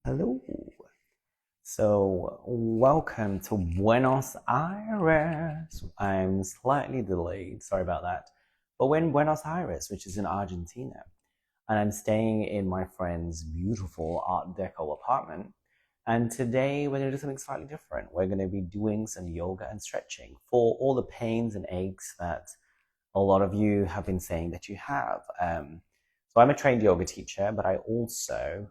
Hello. So, welcome to Buenos Aires. I'm slightly delayed, sorry about that. But we're in Buenos Aires, which is in Argentina. And I'm staying in my friend's beautiful Art Deco apartment. And today we're going to do something slightly different. We're going to be doing some yoga and stretching for all the pains and aches that a lot of you have been saying that you have. So I'm a trained yoga teacher, but I also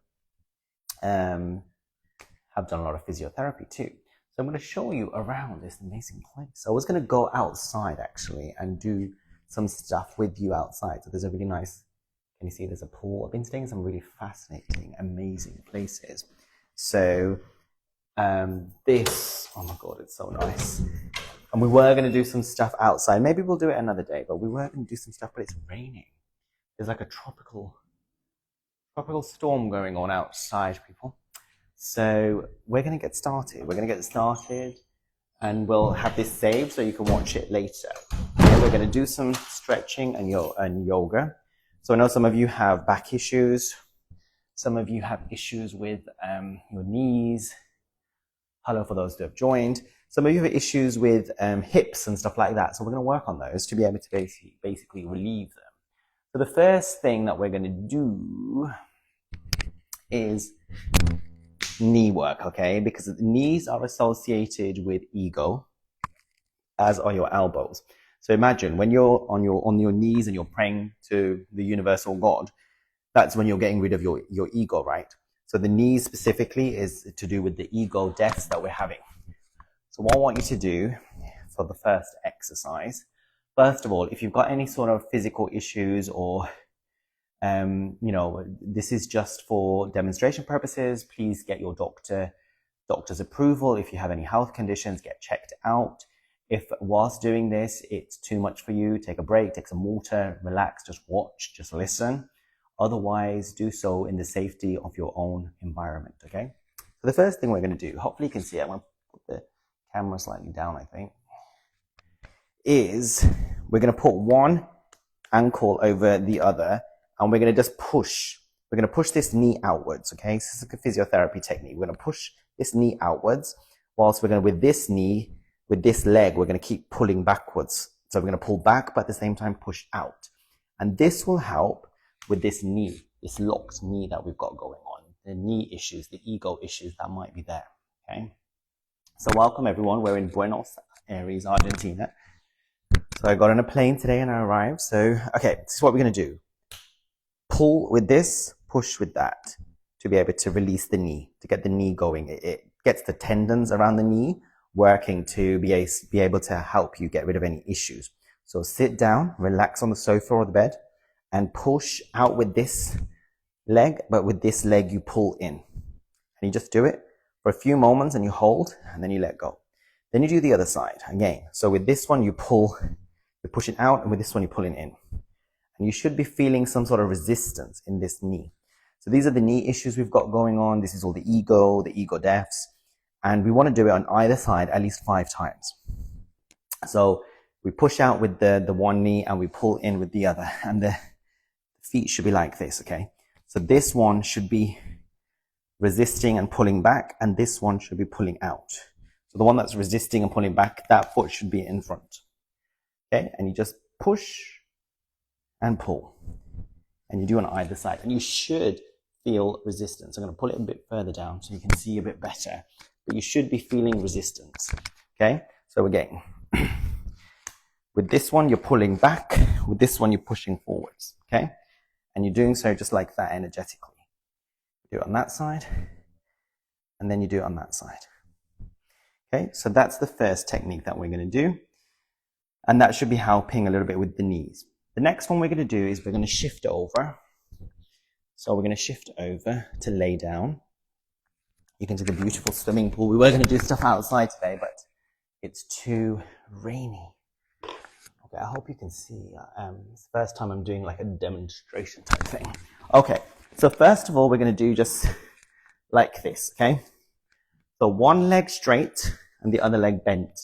have done a lot of physiotherapy too. So I'm going to show you around this amazing place. I was going to go outside actually and do some stuff with you outside. So there's a really nice, can you see there's a pool? I've been staying in some really fascinating, amazing places. So this, oh my God, it's so nice. And we were going to do some stuff outside. Maybe we'll do it another day, but we were going to do some stuff, but it's raining. There's like a tropical storm going on outside, people. So we're going to get started. And we'll have this saved so you can watch it later. Okay, we're going to do some stretching and yoga. So I know some of you have back issues. Some of you have issues with your knees. Hello for those who have joined. Some of you have issues with hips and stuff like that. So we're going to work on those to be able to basically relieve them. So the first thing that we're going to do is knee work, okay? Because the knees are associated with ego, as are your elbows. So imagine when you're on your knees and you're praying to the universal God, that's when you're getting rid of your ego, right? So the knees specifically is to do with the ego deaths that we're having. So what I want you to do for the first exercise, first of all, if you've got any sort of physical issues or this is just for demonstration purposes, please get your doctor's approval. If you have any health conditions, get checked out. If whilst doing this, it's too much for you, take a break, take some water, relax, just watch, just listen. Otherwise, do so in the safety of your own environment, okay? So the first thing we're going to do, hopefully you can see it, I'm going to put the camera slightly down, I think, is we're going to put one ankle over the other and we're going to just push. We're going to push this knee outwards, okay? This is like a physiotherapy technique. We're going to push this knee outwards whilst we're going to, with this leg, we're going to keep pulling backwards. So we're going to pull back, but at the same time push out. And this will help with this knee, this locked knee that we've got going on, the knee issues, the ego issues that might be there, okay? So welcome everyone. We're in Buenos Aires, Argentina. So I got on a plane today and I arrived. So, okay, this is what we're going to do. Pull with this, push with that to be able to release the knee, to get the knee going. It gets the tendons around the knee working to be able to help you get rid of any issues. So sit down, relax on the sofa or the bed and push out with this leg, but with this leg you pull in. And you just do it for a few moments and you hold and then you let go. Then you do the other side again. So with this one you pull, you push it out, and with this one you pull it in. And you should be feeling some sort of resistance in this knee. So these are the knee issues we've got going on. This is all the ego deaths. And we want to do it on either side at least 5 times. So we push out with the one knee and we pull in with the other. And the feet should be like this, okay? So this one should be resisting and pulling back, and this one should be pulling out. So the one that's resisting and pulling back, that foot should be in front. Okay? And you just push and pull. And you do on either side. And you should feel resistance. I'm going to pull it a bit further down so you can see a bit better. But you should be feeling resistance. Okay? So again, with this one, you're pulling back. With this one, you're pushing forwards. Okay? And you're doing so just like that energetically. You do it on that side. And then you do it on that side. Okay? So that's the first technique that we're going to do. And that should be helping a little bit with the knees. The next one we're going to do is we're going to shift over. So we're going to shift over to lay down. You can see the beautiful swimming pool. We were going to do stuff outside today, but it's too rainy. Okay, I hope you can see. It's the first time I'm doing like a demonstration type thing. Okay, so first of all, we're going to do just like this, okay? So one leg straight and the other leg bent.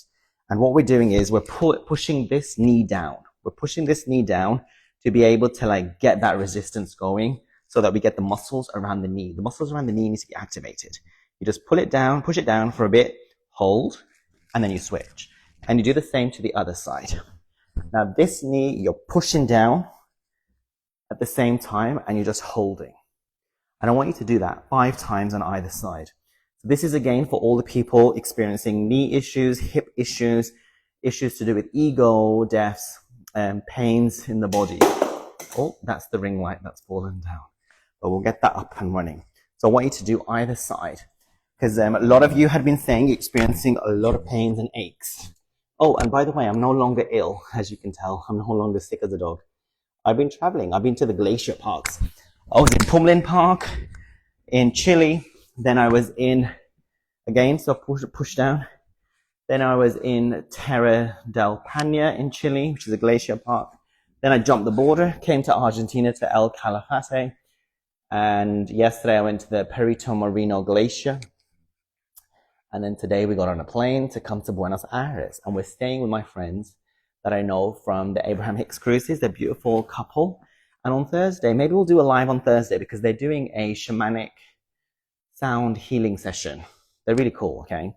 And what we're doing is we're pushing this knee down. We're pushing this knee down to be able to like get that resistance going so that we get the muscles around the knee. The muscles around the knee need to be activated. You just pull it down, push it down for a bit, hold, and then you switch. And you do the same to the other side. Now this knee, you're pushing down at the same time, and you're just holding. And I want you to do that 5 times on either side. So this is again for all the people experiencing knee issues, hip issues, issues to do with ego, deaths, pains in the body. Oh, that's the ring light that's fallen down. But we'll get that up and running. So I want you to do either side. Because a lot of you had been saying you're experiencing a lot of pains and aches. Oh, and by the way, I'm no longer ill, as you can tell. I'm no longer sick as a dog. I've been traveling. I've been to the glacier parks. I was in Pumlin Park, in Chile. Then I was in, again, so push down. Then I was in Terra del Pana in Chile, which is a glacier park. Then I jumped the border, came to Argentina to El Calafate. And yesterday I went to the Perito Moreno Glacier. And then today we got on a plane to come to Buenos Aires. And we're staying with my friends that I know from the Abraham Hicks Cruises. They're a beautiful couple. And on Thursday, maybe we'll do a live on Thursday because they're doing a shamanic sound healing session. They're really cool, okay?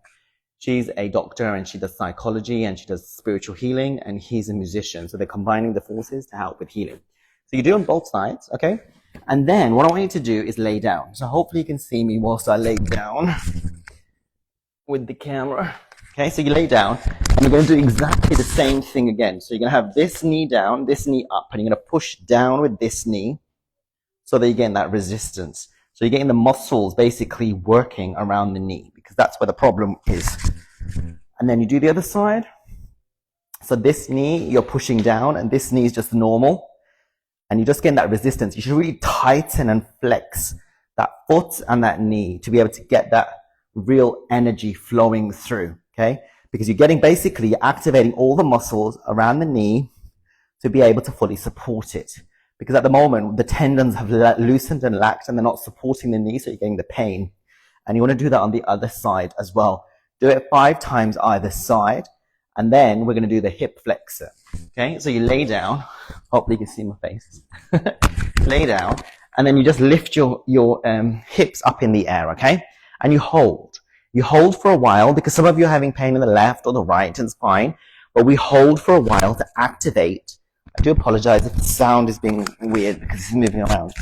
She's a doctor and she does psychology and she does spiritual healing, and he's a musician. So they're combining the forces to help with healing. So you do on both sides, okay? And then what I want you to do is lay down. So hopefully you can see me whilst I lay down with the camera. Okay, so you lay down and you're going to do exactly the same thing again. So you're going to have this knee down, this knee up, and you're going to push down with this knee so that you're getting that resistance. So you're getting the muscles basically working around the knee because that's where the problem is. And then you do the other side. So this knee, you're pushing down, and this knee is just normal. And you're just getting that resistance. You should really tighten and flex that foot and that knee to be able to get that real energy flowing through, okay? Because you're activating all the muscles around the knee to be able to fully support it. Because at the moment, the tendons have loosened and laxed and they're not supporting the knee, so you're getting the pain. And you want to do that on the other side as well. Do it 5 times either side. And then we're going to do the hip flexor. Okay, so you lay down. Hopefully you can see my face. Lay down. And then you just lift your hips up in the air, okay? And you hold. You hold for a while because some of you are having pain in the left or the right, and it's fine. But we hold for a while to activate. I do apologize if the sound is being weird because it's moving around.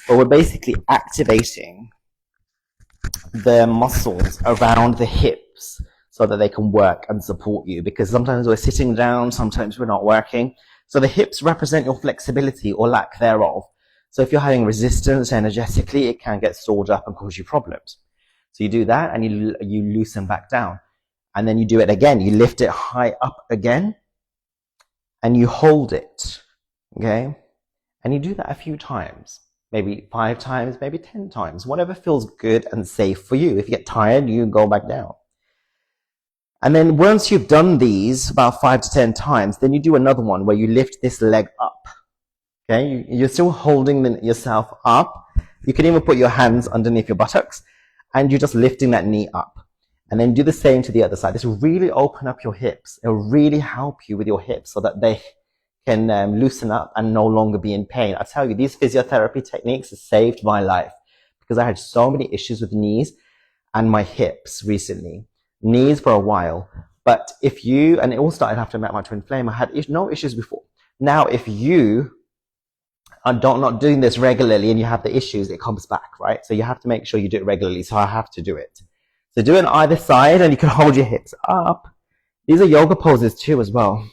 But we're basically activating the muscles around the hips so that they can work and support you, because sometimes we're sitting down, sometimes we're not working. So the hips represent your flexibility or lack thereof. So if you're having resistance energetically, it can get stored up and cause you problems. So you do that and you loosen back down. And then you do it again. You lift it high up again and you hold it. Okay? And you do that a few times. Maybe 5 times, maybe 10 times. Whatever feels good and safe for you. If you get tired, you go back down. And then once you've done these about 5 to 10 times, then you do another one where you lift this leg up. Okay? You're still holding yourself up. You can even put your hands underneath your buttocks. And you're just lifting that knee up. And then do the same to the other side. This will really open up your hips. It will really help you with your hips so that they can loosen up and no longer be in pain. I tell you, these physiotherapy techniques have saved my life because I had so many issues with knees and my hips recently. Knees for a while. But and it all started after I met my twin flame. I had no issues before. Now, if you are not doing this regularly and you have the issues, it comes back, right? So you have to make sure you do it regularly. So I have to do it. So do it on either side and you can hold your hips up. These are yoga poses too as well.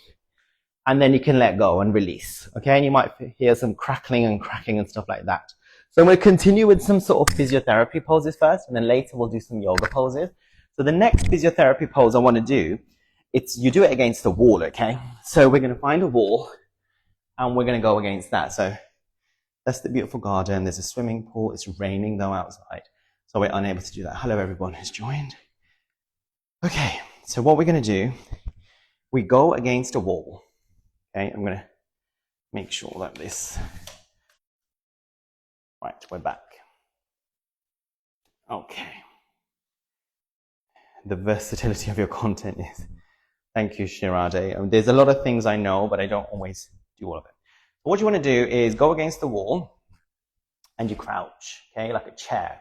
And then you can let go and release. Okay, and you might hear some crackling and cracking and stuff like that. So I'm going to continue with some sort of physiotherapy poses first, and then later we'll do some yoga poses. So the next physiotherapy pose I want to do, you do it against the wall, okay? So we're going to find a wall, and we're going to go against that. So that's the beautiful garden. There's a swimming pool. It's raining though outside, so we're unable to do that. Hello everyone who's joined. Okay, so what we're going to do, we go against a wall. Okay, I'm going to make sure that right, we're back. Okay. The versatility of your content is, thank you, Shirade. There's a lot of things I know, but I don't always do all of it. What you want to do is go against the wall, and you crouch, okay, like a chair.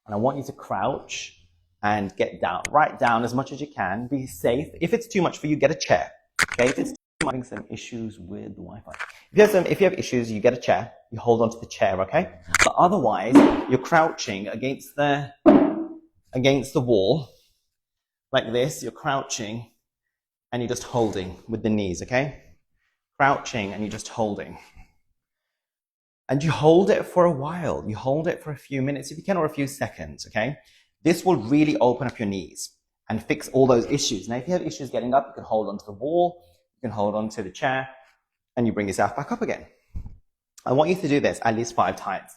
And I want you to crouch and get down, right down as much as you can. Be safe. If it's too much for you, get a chair. Okay, if it's too much, having some issues with the Wi-Fi. If you have issues, you get a chair. You hold onto the chair, okay? But otherwise, you're crouching against the wall like this. You're crouching and you're just holding with the knees, okay? Crouching and you're just holding. And you hold it for a while. You hold it for a few minutes if you can, or a few seconds, okay? This will really open up your knees and fix all those issues. Now, if you have issues getting up, you can hold onto the wall, you can hold onto the chair, and you bring yourself back up again. I want you to do this at least 5 times.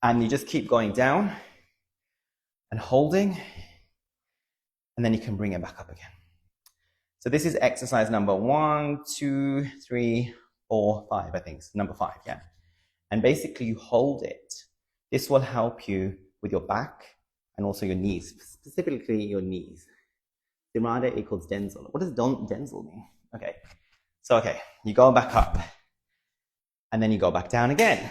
And you just keep going down and holding, and then you can bring it back up again. So this is exercise number 1, 2, 3, 4, 5, I think. It's number 5, yeah. And basically you hold it. This will help you with your back and also your knees, specifically your knees. Simrada equals Denzel. What does Denzel mean? Okay. So, okay, you go back up and then you go back down again.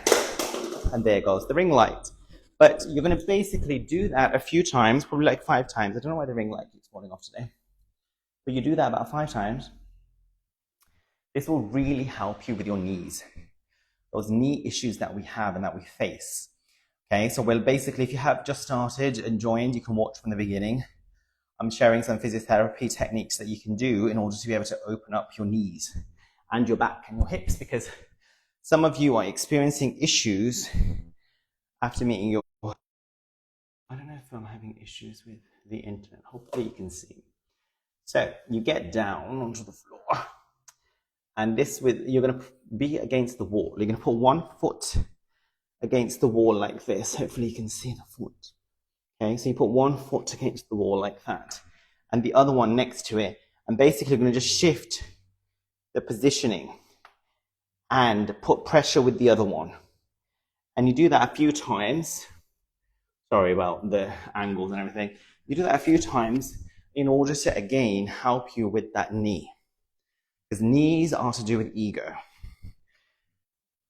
And there goes the ring light. But you're going to basically do that a few times, probably like 5 times. I don't know why the ring light keeps falling off today. But you do that about 5 times. This will really help you with your knees. Those knee issues that we have and that we face. Okay, so well, basically, if you have just started and joined, you can watch from the beginning. I'm sharing some physiotherapy techniques that you can do in order to be able to open up your knees and your back and your hips, because some of you are experiencing issues after meeting your... I don't know if I'm having issues with the internet. Hopefully you can see. So you get down onto the floor. And this you're going to be against the wall. You're going to put one foot against the wall like this. Hopefully you can see the foot. Okay, so you put one foot against the wall like that. And the other one next to it. And basically you're going to just shift the positioning and put pressure with the other one. And you do that a few times. Sorry about the angles and everything. You do that a few times in order to, again, help you with that knee. Because knees are to do with ego.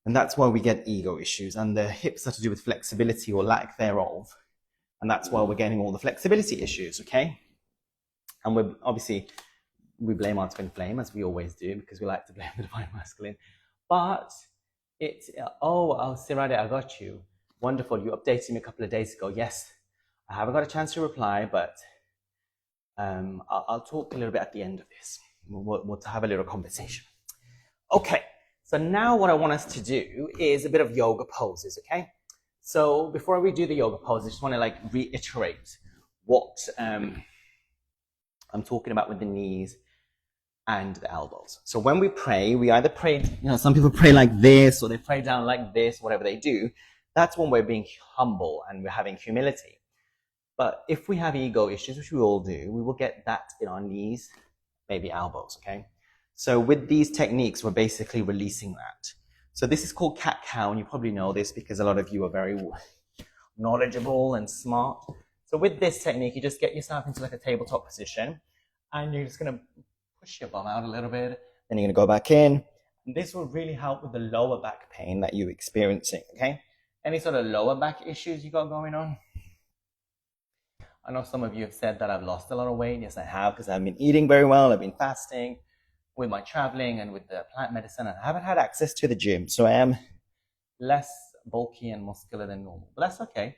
And that's why we get ego issues. And the hips are to do with flexibility or lack thereof. And that's why we're getting all the flexibility issues, okay? And we blame our twin flame, as we always do, because we like to blame the divine masculine. But Sirade, I got you. Wonderful. You updated me a couple of days ago. Yes, I haven't got a chance to reply, but I'll talk a little bit at the end of this. We'll have a little conversation. Okay, so now what I want us to do is a bit of yoga poses, okay? So before we do the yoga poses, I just want to reiterate what I'm talking about with the knees and the elbows. So when we pray, we either pray, some people pray like this, or they pray down like this, whatever they do. That's when we're being humble and we're having humility. But if we have ego issues, which we all do, we will get that in our knees, maybe elbows, okay? So with these techniques, we're basically releasing that. So this is called cat-cow, and you probably know this because a lot of you are very knowledgeable and smart. So with this technique, you just get yourself into like a tabletop position, and you're just going to push your bum out a little bit, then you're going to go back in. And this will really help with the lower back pain that you're experiencing, okay? Any sort of lower back issues you got going on? I know some of you have said that I've lost a lot of weight. Yes, I have, because I've been eating very well. I've been fasting with my traveling and with the plant medicine. And I haven't had access to the gym, so I am less bulky and muscular than normal. But that's okay.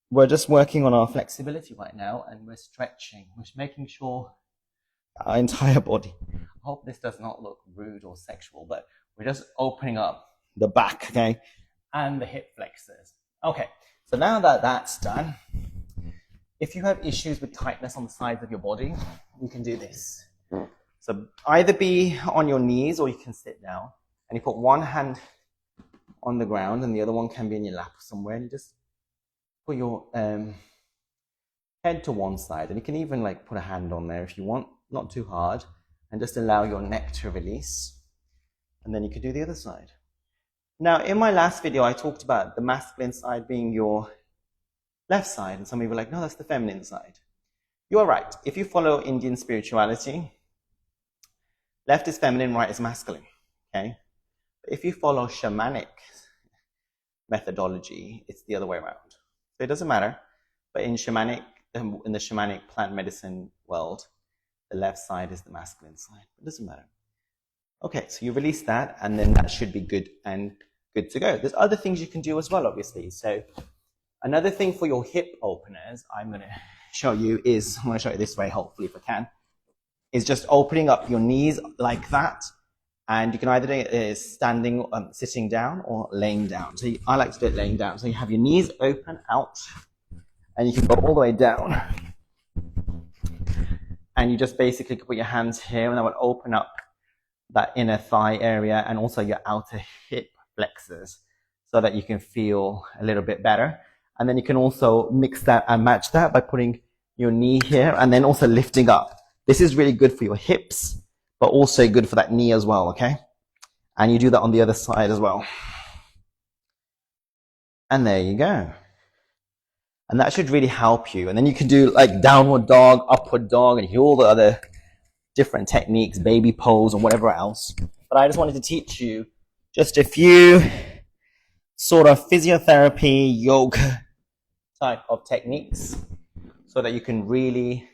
We're just working on our flexibility right now, and we're stretching. We're making sure our entire body. I hope this does not look rude or sexual, but we're just opening up the back, okay, and the hip flexors. Okay, so now that that's done, if you have issues with tightness on the sides of your body, you can do this. So either be on your knees or you can sit down, and you put one hand on the ground and the other one can be in your lap somewhere, and you just put your head to one side, and you can even put a hand on there if you want, not too hard, and just allow your neck to release, and then you can do the other side. Now, in my last video, I talked about the masculine side being your left side, and some people were like, no, that's the feminine side. You are right. If you follow Indian spirituality, left is feminine, right is masculine, okay? But if you follow shamanic methodology, it's the other way around. So it doesn't matter. But in the shamanic plant medicine world, the left side is the masculine side. It doesn't matter. Okay, so you release that, and then that should be good and good to go. There's other things you can do as well, obviously. So another thing for your hip openers, I'm going to show you is, I'm going to show you this way, hopefully if I can, is just opening up your knees like that. And you can either do it standing, sitting down, or laying down. So I like to do it laying down. So you have your knees open out, and you can go all the way down. And you just basically put your hands here, and that will open up that inner thigh area and also your outer hip flexors so that you can feel a little bit better. And then you can also mix that and match that by putting your knee here and then also lifting up. This is really good for your hips, but also good for that knee as well, okay? And you do that on the other side as well. And there you go. And that should really help you. And then you can do like downward dog, upward dog, and all the other different techniques, baby pose and whatever else. But I just wanted to teach you just a few sort of physiotherapy, yoga type of techniques so that you can really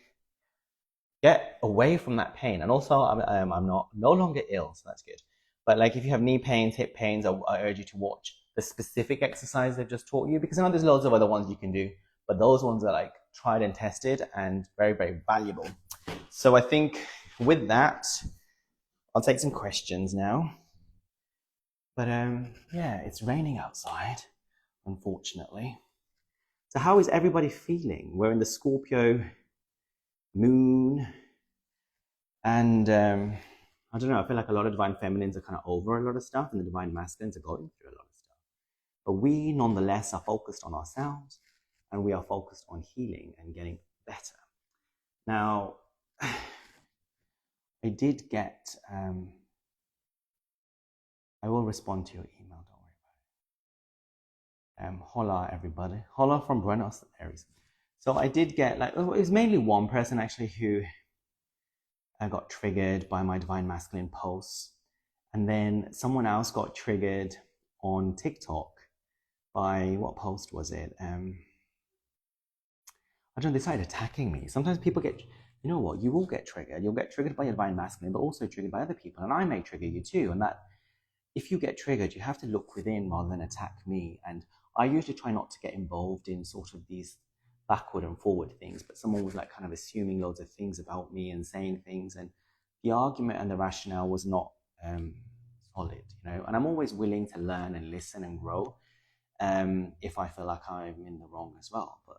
get away from that pain. And also, I'm no longer ill, so that's good. But like if you have knee pains, hip pains, I urge you to watch the specific exercise they've just taught you, because I know there's loads of other ones you can do, but those ones are like tried and tested and very, very valuable. So I think with that, I'll take some questions now. But yeah, it's raining outside, unfortunately. So how is everybody feeling? We're in the Scorpio moon, and I don't know, I feel like a lot of divine feminines are kind of over a lot of stuff, and the divine masculines are going through a lot of stuff. But we, nonetheless, are focused on ourselves, and we are focused on healing and getting better. Now, I did get, I will respond to your email, don't worry about it. Hola, everybody. Hola from Buenos Aires. So I did get, like, it was mainly one person actually who got triggered by my divine masculine posts. And then someone else got triggered on TikTok by, what post was it? I don't know, they started attacking me. Sometimes people get, you know what, you will get triggered. You'll get triggered by your divine masculine, but also triggered by other people. And I may trigger you too. And that, if you get triggered, you have to look within rather than attack me. And I usually try not to get involved in sort of these backward and forward things, but someone was like kind of assuming loads of things about me and saying things. And the argument and the rationale was not solid, you know, and I'm always willing to learn and listen and grow if I feel like I'm in the wrong as well. But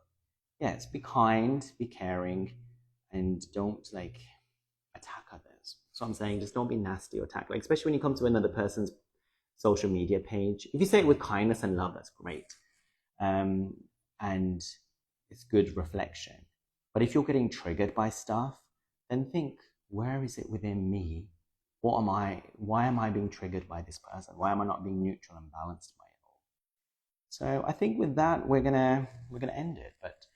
yes, be kind, be caring, and don't like attack others. So I'm saying just don't be nasty or attack, like especially when you come to another person's social media page. If you say it with kindness and love, that's great. And it's good reflection. But if you're getting triggered by stuff, then think, where is it within me? What am I? Why am I being triggered by this person? Why am I not being neutral and balanced by it all? So I think with that, we're gonna end it. But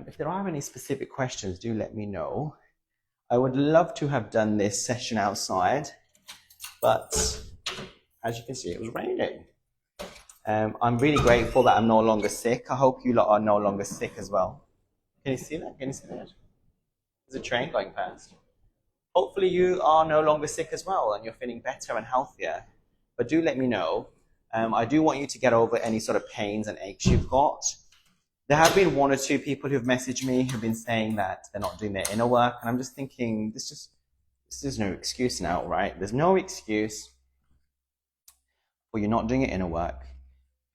if there are any specific questions, do let me know. I would love to have done this session outside, but as you can see, it was raining. I'm really grateful that I'm no longer sick. I hope you lot are no longer sick as well. Can you see that? Can you see that? There's a train going past. Hopefully you are no longer sick as well and you're feeling better and healthier. But do let me know. I do want you to get over any sort of pains and aches you've got. There have been one or two people who've messaged me who've been saying that they're not doing their inner work. And I'm just thinking, this is no excuse now, right? There's no excuse for you not doing your inner work.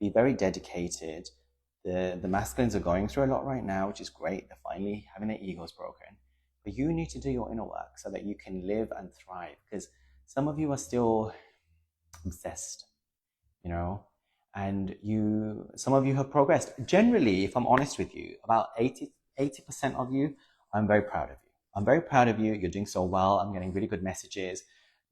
Be very dedicated. The masculines are going through a lot right now, which is great. They're finally having their egos broken. But you need to do your inner work so that you can live and thrive. Because some of you are still obsessed, you know, and some of you have progressed. Generally, if I'm honest with you, about 80% of you, I'm very proud of you. I'm very proud of you. You're doing so well. I'm getting really good messages.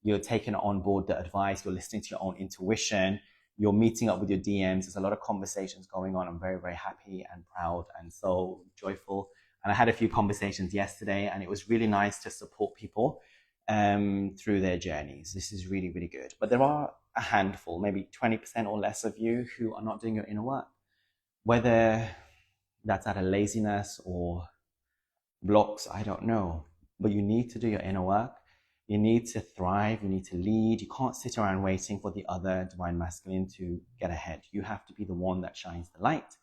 You're taking on board the advice. You're listening to your own intuition. You're meeting up with your DMs. There's a lot of conversations going on. I'm very, very happy and proud and so joyful. And I had a few conversations yesterday, and it was really nice to support people through their journeys. This is really, really good. But there are a handful, maybe 20% or less of you who are not doing your inner work. Whether that's out of laziness or blocks, I don't know. But you need to do your inner work. You need to thrive. You need to lead. You can't sit around waiting for the other divine masculine to get ahead. You have to be the one that shines the light.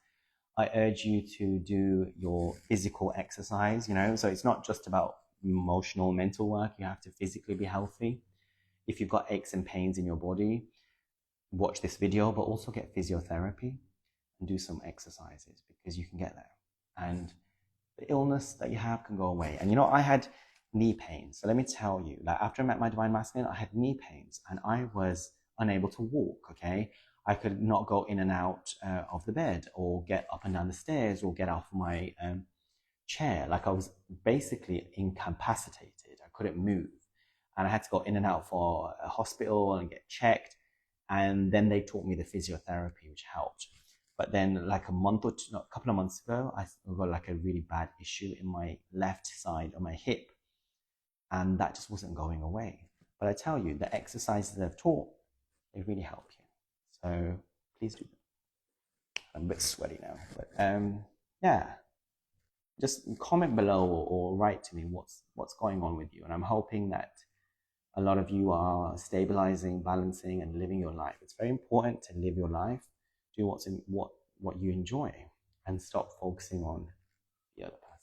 I urge you to do your physical exercise, so it's not just about emotional, mental work. You have to physically be healthy. If you've got aches and pains in your body, watch this video, but also get physiotherapy and do some exercises, because you can get there. And the illness that you have can go away. And I had knee pains. So let me tell you, after I met my divine masculine, I had knee pains and I was unable to walk, okay? I could not go in and out of the bed, or get up and down the stairs, or get off my chair. I was basically incapacitated. I couldn't move. And I had to go in and out for a hospital and get checked. And then they taught me the physiotherapy, which helped. But then a couple of months ago, I got a really bad issue in my left side of my hip. And that just wasn't going away. But I tell you, the exercises I've taught, they really help you. So please do them. I'm a bit sweaty now. But yeah, just comment below or write to me what's going on with you. And I'm hoping that a lot of you are stabilizing, balancing, and living your life. It's very important to live your life, do what you enjoy, and stop focusing on the other person.